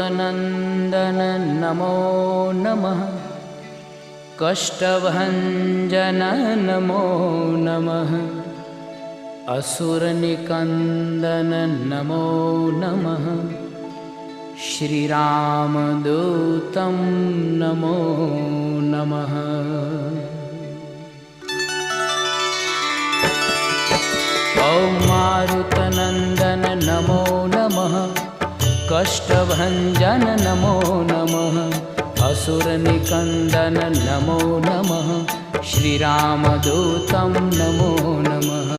मारुतनन्दन नमो नमः। कष्टभञ्जन नमो नमः। असुरनिकन्दन नमो नमः। श्रीरामदूतं नमो नमः। ॐ मारुतनन्दन नमो नमः। कष्टभञ्जन नमो नमः। असुरनिकन्दन नमो नमः। श्रीरामदूतं नमो नमः।